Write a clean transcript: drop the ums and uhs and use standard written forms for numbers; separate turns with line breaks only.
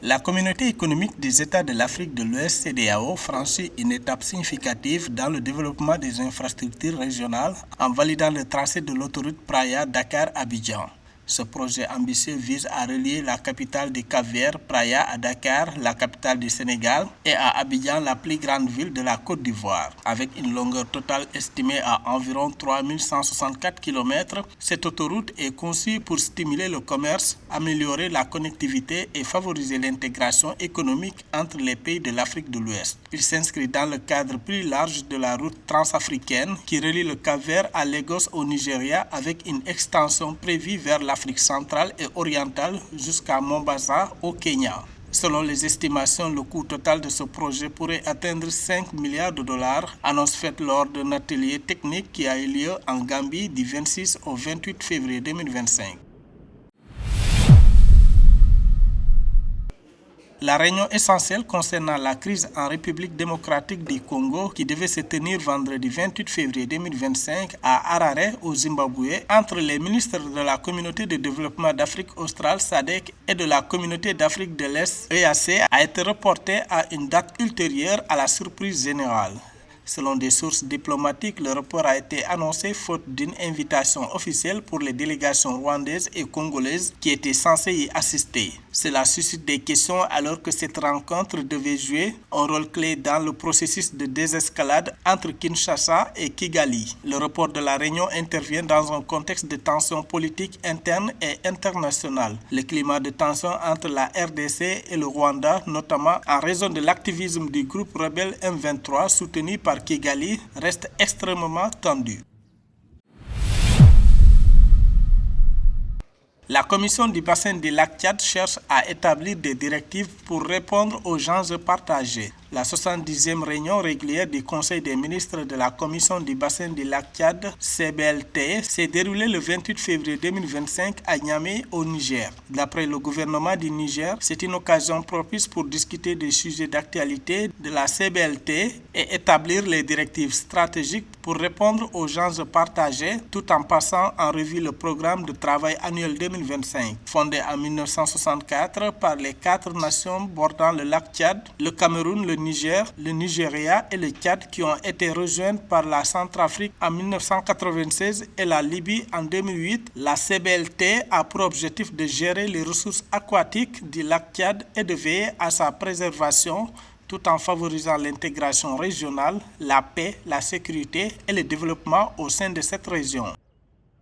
La communauté économique des États de l'Afrique de l'Ouest, CEDEAO, franchit une étape significative dans le développement des infrastructures régionales en validant le tracé de l'autoroute Praia Dakar-Abidjan. Ce projet ambitieux vise à relier la capitale du Cap-Vert, Praia, à Dakar, la capitale du Sénégal, et à Abidjan, la plus grande ville de la Côte d'Ivoire. Avec une longueur totale estimée à environ 3164 km, cette autoroute est conçue pour stimuler le commerce, améliorer la connectivité et favoriser l'intégration économique entre les pays de l'Afrique de l'Ouest. Il s'inscrit dans le cadre plus large de la route transafricaine qui relie le Cap-Vert à Lagos au Nigeria avec une extension prévue vers l'Afrique centrale et orientale jusqu'à Mombasa au Kenya. Selon les estimations, le coût total de ce projet pourrait atteindre 5 milliards de dollars, annonce faite lors d'un atelier technique qui a eu lieu en Gambie du 26 au 28 février 2025. La réunion essentielle concernant la crise en République démocratique du Congo qui devait se tenir vendredi 28 février 2025 à Harare au Zimbabwe entre les ministres de la Communauté de développement d'Afrique australe SADC et de la Communauté d'Afrique de l'Est EAC a été reportée à une date ultérieure à la surprise générale. Selon des sources diplomatiques, le report a été annoncé faute d'une invitation officielle pour les délégations rwandaises et congolaises qui étaient censées y assister. Cela suscite des questions alors que cette rencontre devait jouer un rôle clé dans le processus de désescalade entre Kinshasa et Kigali. Le report de la réunion intervient dans un contexte de tensions politiques internes et internationales. Le climat de tension entre la RDC et le Rwanda, notamment en raison de l'activisme du groupe rebelle M23 soutenu par Kigali, reste extrêmement tendu. La Commission du bassin du lac Tchad cherche à établir des directives pour répondre aux enjeux partagés. La 70e réunion régulière du Conseil des ministres de la Commission du bassin du lac Tchad, CBLT, s'est déroulée le 28 février 2025 à Niamey, au Niger. D'après le gouvernement du Niger, c'est une occasion propice pour discuter des sujets d'actualité de la CBLT et établir les directives stratégiques pour répondre aux enjeux partagés tout en passant en revue le programme de travail annuel 2025. Fondé en 1964 par les 4 nations bordant le lac Tchad, le Cameroun, le Niger, le Nigeria et le Tchad qui ont été rejoints par la Centrafrique en 1996 et la Libye en 2008, la CBLT a pour objectif de gérer les ressources aquatiques du lac Tchad et de veiller à sa préservation tout en favorisant l'intégration régionale, la paix, la sécurité et le développement au sein de cette région.